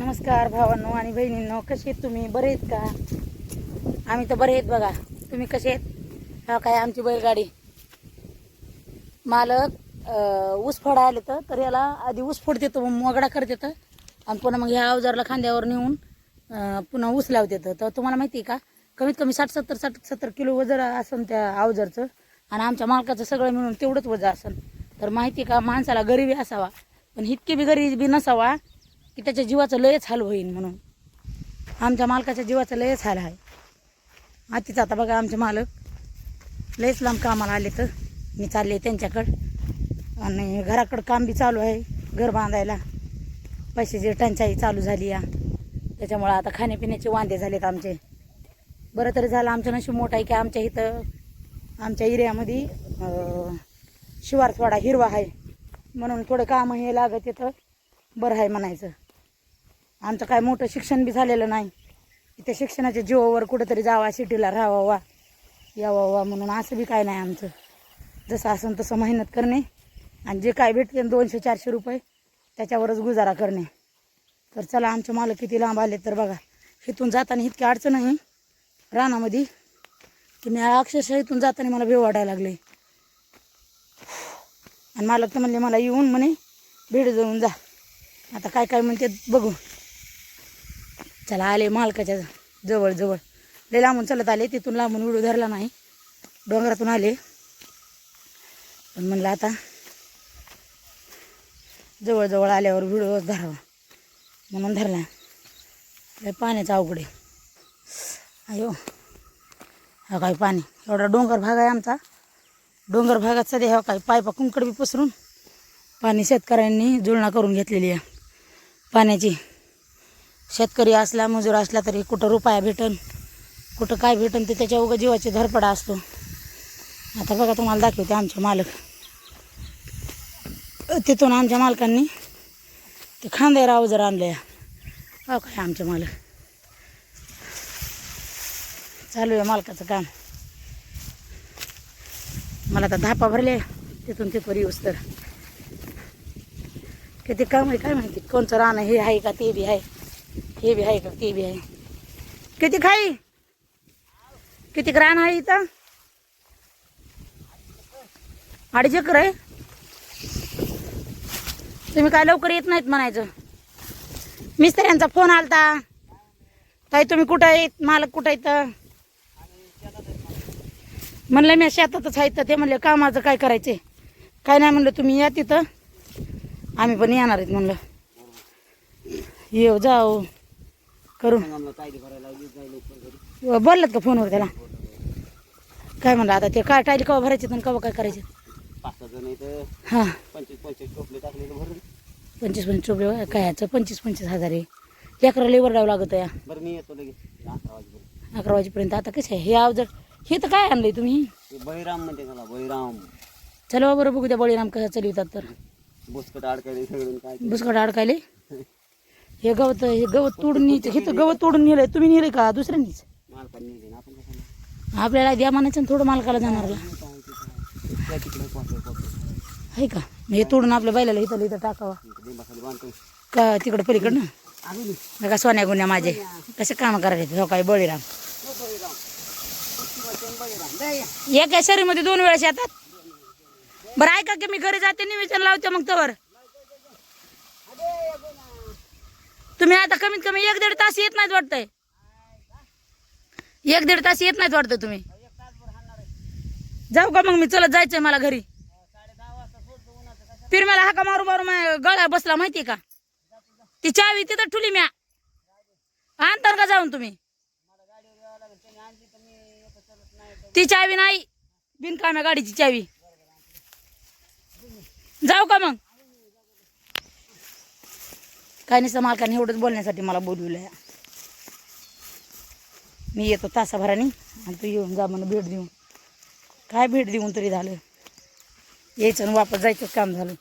नमस्कार भावांनो आणि बहिणींनो, कसे आहेत तुम्ही? बरे आहेत का? आम्ही तर बरे आहेत बघा. तुम्ही कसे आहेत? हा काय आमची बैलगाडी मालक ऊस फोडा आले तर याला आधी ऊस फोड देतो, मग मोगडा करत येतं आणि पुन्हा मग ह्या अवजारला खांद्यावर नेऊन पुन्हा ऊस लावत येतं. तर तुम्हाला माहिती आहे का, कमीत कमी 60-70 किलो वजन असन त्या अवजारचं आणि आमच्या मालकाचं सगळं मिळून तेवढंच वजन असन. तर माहिती आहे का, माणसाला गरिबी असावा पण इतकी बी गरिबी नसावा की त्याच्या जीवाचं लयच हाल होईल. म्हणून आमच्या मालकाच्या जीवाचं लयच हाल आहे. आतीच आता बघा, आमचे मालक लयच लांब कामाला आले तर मी चालले त्यांच्याकडं आणि घराकडं काम बी चालू आहे. घर बांधायला पैशाची टंचाई चालू झाली या, त्याच्यामुळं आता खाण्यापिण्याचे वांदे झालेत आमचे. बरं तरी झालं आमचं नशीब मोठं आहे की आमच्या इथं आमच्या एरियामध्ये शिवार थोडा हिरवा आहे, म्हणून थोडं काम हे लागत येतं. बरं आहे म्हणायचं. आमचं काय मोठं शिक्षण बी झालेलं नाही, त्या शिक्षणाच्या जीवावर कुठंतरी जावा, सिटीला राहावा यावा म्हणून असं बी काय नाही आमचं. जसं असं तसं मेहनत करणे आणि जे काय भेटते 200-400 रुपये त्याच्यावरच गुजारा करणे. तर चला, आमचे मालक किती लांब आले तर बघा. इथून जाताना इतकी अडचण आहे रानामध्ये की मी अक्षरशः इथून जाताना मला भेव वाटायला लागले. आणि मालक तर म्हणले मला येऊन म्हणे भेट जाऊन जा. आता काय काय म्हणते बघू. चला, आले मालकाच्या जवळ लय लांबून चलत आले, तिथून लांबून व्हिडिओ धरला नाही, डोंगरातून आले. पण म्हणलं आता जवळ आल्यावर व्हिडिओच धरावा म्हणून धरला. लय पाण्याचं अवघड आहे. अयो हा काय पाणी, एवढा डोंगर भाग आहे आमचा. डोंगर भागात सध्या हा काय पायपा कुंकड बी पसरून पाणी शेतकऱ्यांनी जुळणा करून घेतलेली आहे पाण्याची. शेतकरी असला मजूर असला तरी कुठं रुपया भेटन कुठं काय भेटन ते त्याच्या उगा जीवाची धरपडा असतो. आता बघा तुम्हाला दाखवते आमचे मालक. तिथून आमच्या मालकांनी ते खांद्यावर अवजार आणले. हो काय आमचे मालक चालू आहे मालकाचं काम. मला तर धापा भरले तिथून तिथवर येऊस तर. किती काम आहे काय माहिती, कोणचं रान हे आहे का ते बी आहे, हे बी आहे का ते बी आहे. किती रान आहे इथं? 2.5 एकर आहे. तुम्ही काय लवकर येत नाहीत म्हणायचं. मिस्त्र्यांचा फोन आलता, ताई तुम्ही कुठं आहेत, मालक कुठं आहेत? म्हणलं मी शेतातच आहे. तर ते म्हणले कामाचं काय करायचे काय नाही. म्हणलं तुम्ही या तिथं, आम्ही पण येणार आहेत. म्हणलं येऊ जाऊ करून. बोललात का फोनवर त्याला? काय म्हणलं आता ते काय टायली कवा भरायचे आणि कवा काय करायचे? 5-6 जण हां 25-25 टोपले टाकलेलं भरून. 25-25 टोपले काय ह्याचं 25-25 हजार आहे. लेकरं लेबर डाव लागत या. बरं मी येतो लगेच 11 वाजेपर्यंत. 11 वाजेपर्यंत. आता कसं आहे हे अवजड, हे तर काय आणलंय तुम्ही? बळीराम म्हणते त्याला, बळीराम. चला बरं बघू द्या बळीराम कसं चालवतात. तर बुसकट अडकायले सगळं काय बुसकट अडकायले. हे गवत तोडून न्यायचं. हे तर गवत तोडून नेलंय. तुम्ही नेलंय का दुसऱ्यांनीच? मालकाने नेले ना, आपण कसं आपल्याला द्या म्हणायचं थोडं मालकाला जाणारला तिकडे आहे का? हे तोडून आपल्या बैलाला इथं टाकावा लिंबाखाली बांधतो का तिकडं पलीकडनं? आम्ही का सोन्या गुन्ह्या माझे कसे काम करायचे? हो काय बळीराम. एका शरीमध्ये 2 वेळेस येतात. बरं ऐका की मी घरी जाते, निवेदन लावते मग तवर. तुम्ही आता कमीत कमी 1-1.5 तास येत नाहीत वाटतंय. 1-1.5 तास येत नाहीत वाटतं तुम्ही. जाऊ का मग मी? चलत जायचंय मला घरी. फिर मला हाका मारू गळा बसला माहितीये का? ती चावी तिथं ठुली म्या. आणता का जाऊन तुम्ही? ती चावी नाही, बिनकाम्या गाडीची चावी. जाऊ का मग? काय नाही, मालकाने एवढंच बोलण्यासाठी मला बोलवलंय. मी येतो तासाभराने आणि तू येऊन जा म्हणून भेट देऊन. काय भेट देऊन तरी झालं, यायचं आणि वापस जायचं काम झालं.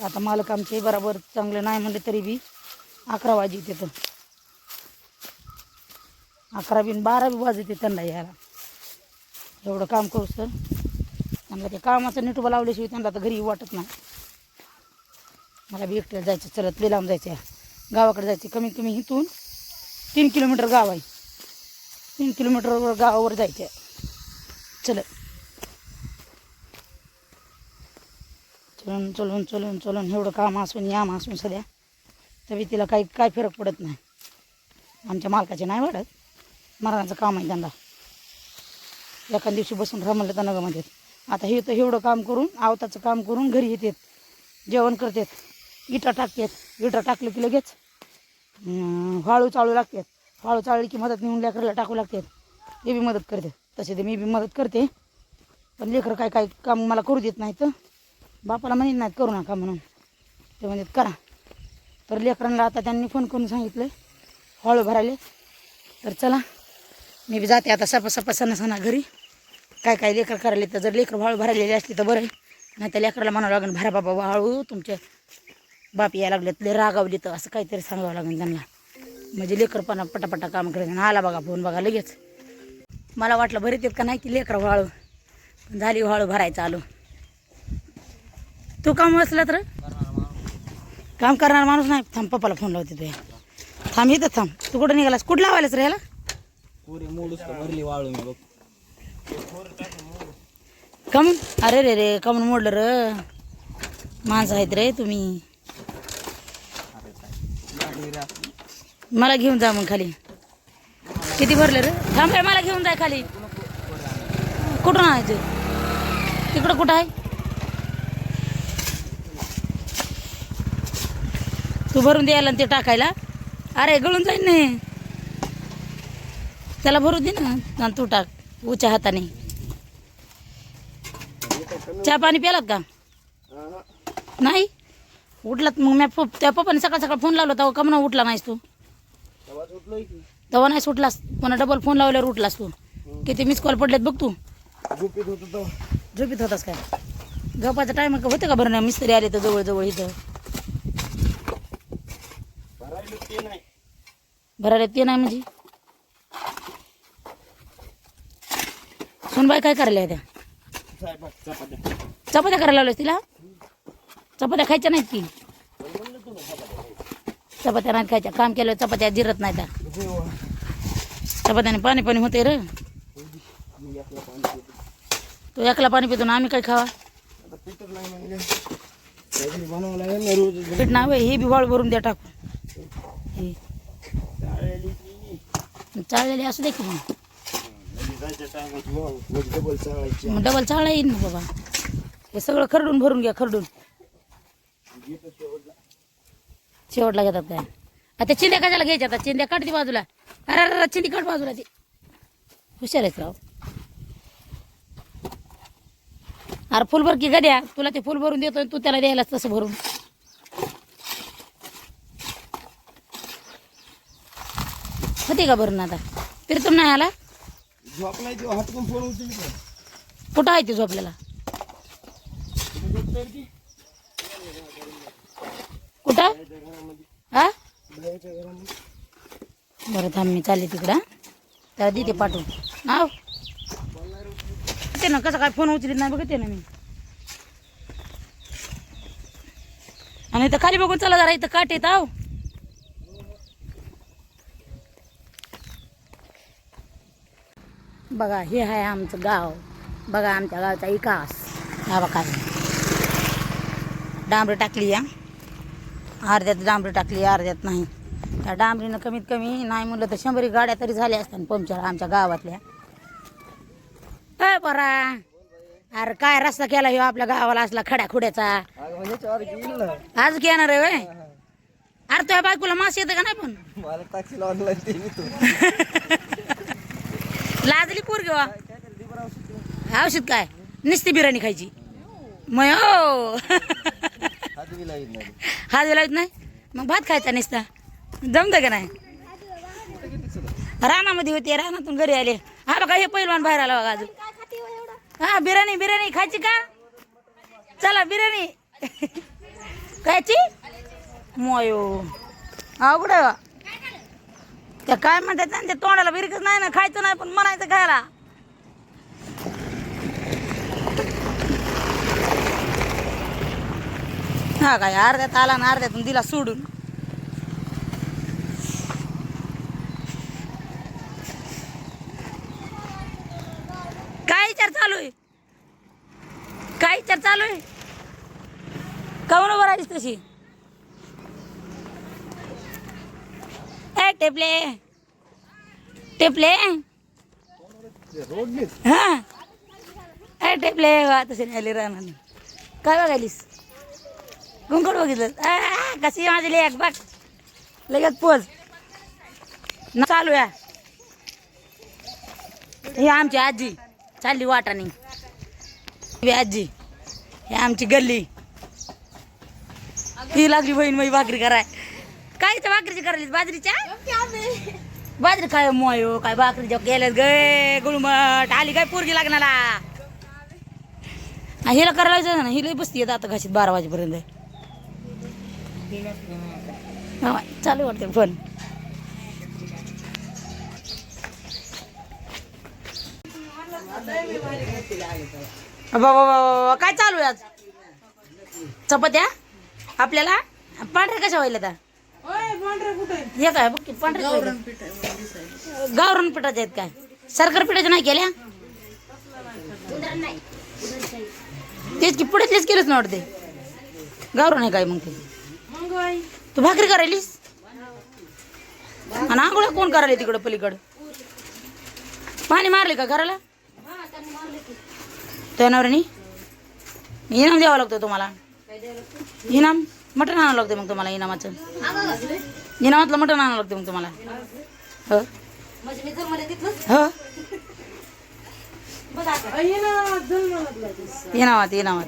आता मालक आमचे बरोबर चांगले नाही म्हणले तरी बी 11 वाजे येते. 11 बी 12 बी वाजते त्यांना यायला. एवढं काम करूस तर त्यांना ते कामाचं नेटुबा लावल्याशिवाय त्यांना तर घरी वाटत नाही. मला बी एकट्याला जायचं, चलत लई लांब जायचं आहे. गावाकडे जायचं कमीत कमी इथून 3 किलोमीटर गाव आहे. 3 किलोमीटरवर गावावर जायचं आहे. चलत चलून एवढं काम असून याम असून सध्या तरी तिला काय फरक पडत नाही. आमच्या मालकाचे नाही वाढत, मरणाचं काम आहे त्यांना. एका दिवशी बसून राहा म्हणलं तर नगं म्हणतात. आता हे तर एवढं काम करून आवताचं काम करून घरी येतात, जेवण करतात, इटा टाकतात. इटा टाकलं की लगेच वाळू चाळू लागतात. वाळू चाळली की मदत नेऊन लेकराला टाकू लागतात. ते बी मदत करते. तसे ते मी बी मदत करते, पण लेकरं काय काम मला करू देत नाही. तर बापाला म्हणत नाहीत करू नका म्हणून, ते म्हणतात करा. तर लेकरांना आता त्यांनी फोन करून सांगितलं वाळू भरायले. तर चला मी बी जाते आता सपा सणा घरी. काय लेकर करायले तर जर लेकर वाळू भरायलेली असली तर बरं आहे, नाही तर लेकराला म्हणावं लागेल भरा बाबा वाळू, तुमचे बाप यायला लागलेत, लय रागावली तर असं काहीतरी सांगावं लागेल त्यांना. म्हणजे लेकरपणा पटापटा काम करायचं. आला बघा फोन बघा लगेच. मला वाटलं बरे येत का नाही की लेकर वाळू, झाली वाळू भरायचं. आलो तू काम असलं तर काम करणार माणूस नाही. थांब पप्पाला फोन लावते तू. थांब इथं थांब. तू कुठं निघालास? कुठं लावायलाच रे ह्याला? भरली वाळू मी बघ. कमून अरे रे कमून मोडलं र. माणसं आहेत रे तुम्ही. मला घेऊन जा मग खाली. किती भरले रे? थांब मला घेऊन जाय खाली. कुठून आणायचं? तिकडं कुठं आहे? तू भरून द्यायला ते टाकायला? अरे गळून जाईन नाही, त्याला भरू दे ना. आणि तू टाक उच्या हाताने. चहा पाणी प्यालात का? नाही उठलात? मग मी त्या पप्पाने सकाळ फोन लावला तेव्हा कमना उठला नाहीस तू? तेव्हा नाही सुटलास, पुन्हा डबल फोन लावल्यावर उठलास तू. किती मिस कॉल पडलेत बघ. तू झोपीत होतास काय? झोपायचा टाइम होते का? बरं मिस्त्री आले तर जवळ इथं भरायला ते नाही म्हणजे सुनबाई काय करायला त्या? चपात्या करायला लावल्यास तिला? चपात्या खायच्या नाहीत की? चपात्या नाहीत खायच्या. काम केलं चपात्या जिरत नाही त्या. चपात्याने पाणी होते रे. तू एकला पाणी पितो ना, आम्ही काय खावा? पीठ नाही हे बी वाळ भरून द्या टाकू. हे चाळलेली असू दे की मग डबल चाळा येईल ना बाबा. हे सगळं खरडून भरून घ्या. खरडून शेवटला घेतात काय? आता चिंध्या कशाला घ्यायच्या? आता चिंध्या काढते बाजूला. अरे चिंदी काढ बाजूला. ती हुशार आहेस राव. अरे फुल भर की गड्या. तुला ते फुल भरून देतो, तू त्याला द्यायलाच तसं भरून. होते का भरून? आता फिरतून नाही आला? कुठं आहे ते झोपलेला? कुठं? हा बरं थांब मी चालले तिकडं. त्याला देते पाठवून. नाव ते ना कसं काय फोन उचलीत नाही बघते ना मी. आणि इथं खाली बघून चला जरा. इथं काट येत आहो. बघा हे आहे आमचं गाव. बघा आमच्या गावचा विकास. हा बघा डांबरी टाकली. या अर्ध्यात डांबरी टाकली, अर्ध्यात नाही. त्या डांबरीनं कमीत कमी नाही म्हणलं तर 100 गाड्या तरी झाल्या असतात पंक्चर आमच्या गावातल्या. बरा अरे काय रस्ता केला ह्यो आपल्या गावाला असला खड्या खुड्याचा. आज येणार आहे वय? अरे तुझ्या बायकोला मास येतं का नाही? पण लाजली पोरगी वा. औषध काय? नुसती बिर्याणी खायची मग. हो हात लावत नाही मग भात खायचा नुसता. जमतं का नाही? रानामध्ये होते, रानातून घरी आले. हा बघा हे पहिलवान बाहेर आला बघा अजून. हा बिर्याणी खायची का? चला बिर्याणी खायची. मोयो अवघड आहे बा. त्या काय म्हणतात त्यांच्या तोंडाला बिरकच नाही ना. खायचं नाही पण म्हणायचं खायला. हा काय अर्ध्यात आला ना अर्ध्यातून दिला सोडून. काय विचार चालू आहे? काय विचार चालू आहे? काऊन उभं राहिलीस तशी? ए टेपले टेपले हा ए टेपले वा तसे नाही आले राहणार. काय बघायलीस? कुंकड बघितलं कशी माझी लेक बघ लगेच पोज चालू या. ही आमची आजी चालली वाटाने. आजी हे आमची गल्ली. ही लागली बहीण माझी भाकरी कराय. काय त्या भाकरीची करायलीस? बाजरीच्या बाजरी काय मोयो काय भाकरीच्या गेल्यात गे गुळमट आली काय पोरगी लागणार. हिला करायला ना हिला बसती येत आता घाशीत 12 वाजेपर्यंत. चालू वाटते फोन. बाबा काय चालू आहे आज? चपात्या आपल्याला पांढऱ्या कशा व्हायला आता? हे काय बघ की पांढऱ्या गावरण पिठाच्या आहेत काय? सरकार पिठाच्या नाही केल्या? तेच की पुढेच केलंच ना वाटते. गावरण आहे काय मग ते? तू भाकरी करायलीस आणि आंघोळ कोण करायला तिकडं पलीकडं? पाणी मारले का घराला? त्यानावरनी इनाम द्यावं लागतं तुम्हाला. इनाम मटण आणावं लागतं मग तुम्हाला. इनामाचं इनामातलं मटण आणावं लागतं मग तुम्हाला. हो हो इनामात इनामात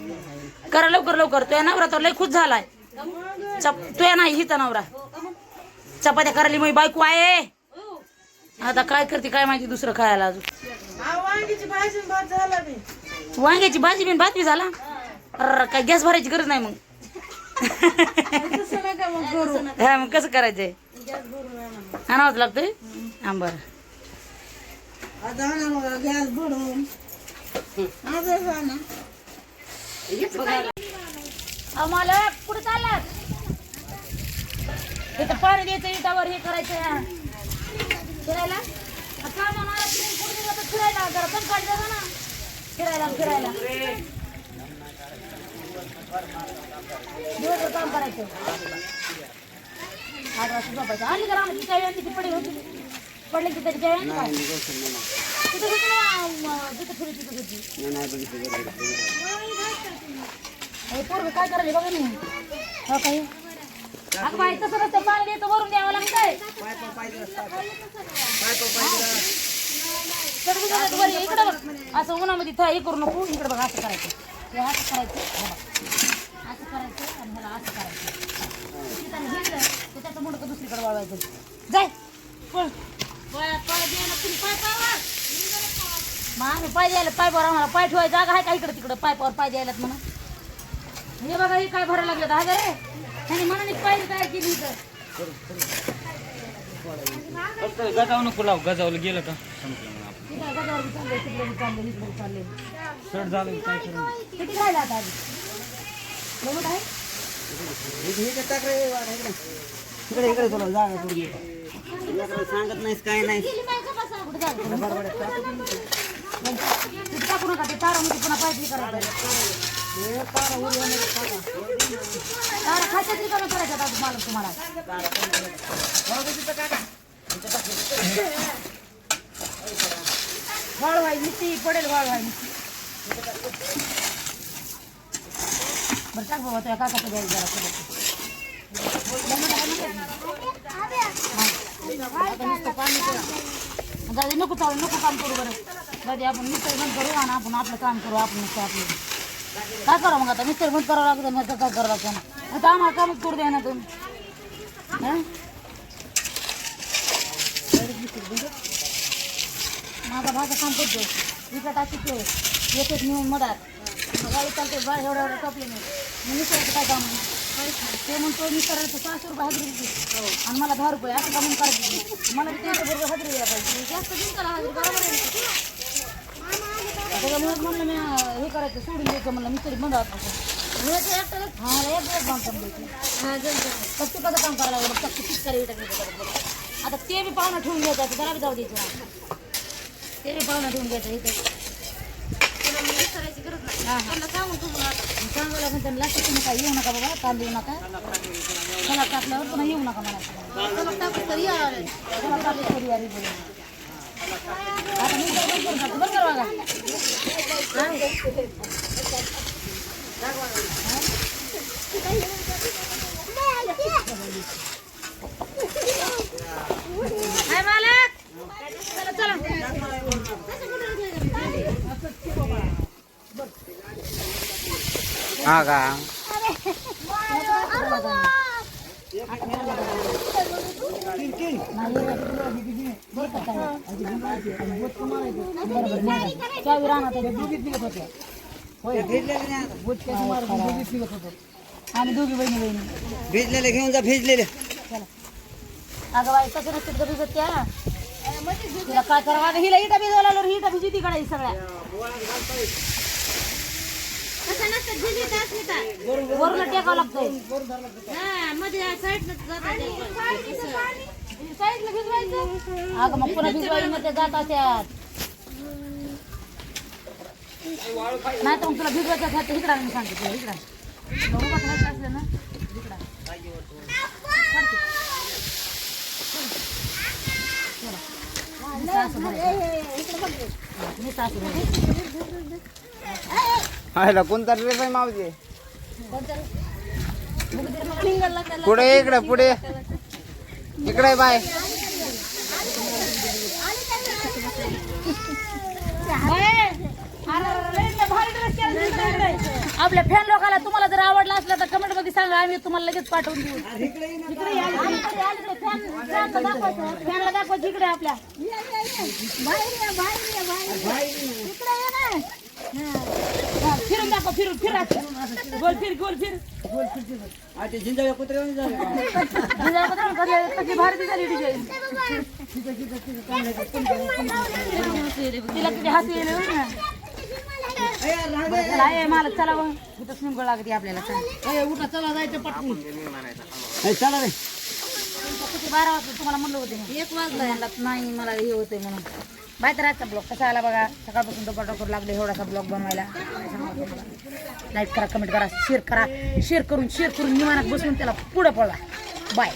करा लवकर लवकर. तो नवरा तर लय खुश झालाय. तो नाही हिचा नवरा चपात्या करायली मग बायको आहे. आता काय करते काय माहिती दुसरं खायला अजून. वांग्याची भाजी बिन भात बी झाला. अरे काय गॅस भरायची गरज नाही मग. हा मग कसं करायचंय? आणावंच लागतंय. हा बरं आम्हाला कुठं चाललात? तिथं पाणी द्यायचं इटावर हे करायचं फिरायला. फिरायला जरा पण काढ जा ना. फिरायला फिरायला दिवसभर काम करायचं. 8 वाजता झोपायचं. आली का रामाची चावी आणली ती पडली होती पडली की त्याची चावी आणली काय? तिथं होती ना जिथं फिरी तिथं होती. पोरग काय करायचे बघा नाही. हो काही अगं बाई तसं नसतं. पाणी द्यायचं वरून द्यावं लागतंय. इकडं बघ असं उन्हामध्ये हे करू नको. इकडे बघ असं करायचं. हे असं करायचं असं करायचं आणि ह्याला असं करायचं. त्याचं मुंडकं दुसरीकडे वळवायचं. जाय पळ मग आम्ही पाय द्यायला पायपावर आम्हाला पाय ठेवायची जागा आहे का इकडे तिकडं? पायपावर पाय द्यायलात म्हणून. हे बघा हे काय भरायला लागलं. हा रे त्याने मनाने पाहिजे काय केली इथं. गजाव नको लाव. गजावलं गेलं का गजावर बी चाललंय तिकडे बी चाललंय इकडे बी चाललंय. शर्ट झालं काय करू? किती राहिला आता आधी? एवढं आहे इकडे इकडे तुला जागा करून सांगत नाहीस काय नाही. टाकू नका ते तारामध्ये पुन्हा पायपी करायचं. तारा खायच्या तरी कमी करायच्या मला तुम्हाला. वाळवाय नुसती पडेल वाळवाय नुसती. बरं टाक बाबा तुझ्या काकाचं द्यायला जरा दादी नको चालू नको काम करू. बरं दादी आपण मिस्त्री बंद करू आणि आपण आपलं काम करू. आपण नुसतं आपलं काय करा मग आता? मिस्त्री बंद करावं लागतं मग काय करावं लागतं? आता आम्हाला कामच करू द्या ना तुम्ही. माझा भाचा काम करतो विकत टाकीतो एक नेऊन मधात गाडी चालते. बा एवढ्या एवढ्या टपले नाही. मी मिसळायचं काय काम ते म्हणतो मी करायचं 600 रुपये हजरी देते आणि मला 10 रुपये असं कामून करायचं. मला 300 रुपये हजरी द्यायला पाहिजे. जास्त दिवसाला हजरी बरोबर आहे. त्याच्यामुळे म्हणलं मी हे करायचं सोडून द्यायचं. म्हणलं मिस्त्री बंद होत कसं काम करायला लागलं फक्त पिचकारी आता ते बी पाहुणं ठेवून घ्यायचं त्याला बी जाऊ द्यायचं ना. ते बी पाहुणं ठेवून घ्यायचं इथे सांगायला पण त्यांना लागतं तुम्ही काय येऊ नका बाबा तांद येऊ नका सलाद टाकल्यावर पुन्हा येऊ नका मला सलाद टाकलं तरी सलाद टाकलं तरी यारी बोलू आता मी काय बंद करून टाकतो बंद कर बघा हाय मालक चला हा का आम्ही दोघी बहिणी भिजलेले घेऊन जा भिजलेले अगं बाई कसं नसतं का भिजत त्या तिला काय करावं आता हिला इटा भिजवायला लागलो हिटा भिजी तिकडे सगळ्या वरून टेकावं लागतंय अगं मग पुन्हा भिजवायला मध्ये जात त्यात नाही तर मग तुला भिजवायचं खाते इकडा मी सांगते तुला इकडा उभा खायचं असलं ना इकडा आयला कोणता ड्रेस आहे मावजी पुढे इकडे पुढे इकडे बाय आपल्या फॅन लोकांना तुम्हाला जर आवडला असला तर कमेंट मध्ये सांगा आम्ही तुम्हाला लगेच पाठवून देऊ फॅनला दाखवायचं इकडे आपल्या फिरून दाखव फिरून फिरा गोल फिर गोल फिर जिंजाळ्या कुत्र्या कशी भारती झाली डिझाईन तिला किती हसू येईल ना मला चला इथं स्विम लागते आपल्याला उठा चला जायचं पटकून चला रे किती 12 वाजता तुम्हाला म्हणलं होते 1 वाजला नाही मला हे होतंय म्हणून बाय तर आजचा ब्लॉग कसा आला बघा सकाळपासून टोकर लागले एवढासा ब्लॉग बनवायला लाईक करा कमेंट करा शेअर करून विमानात बसून त्याला पुढे पळवा बाय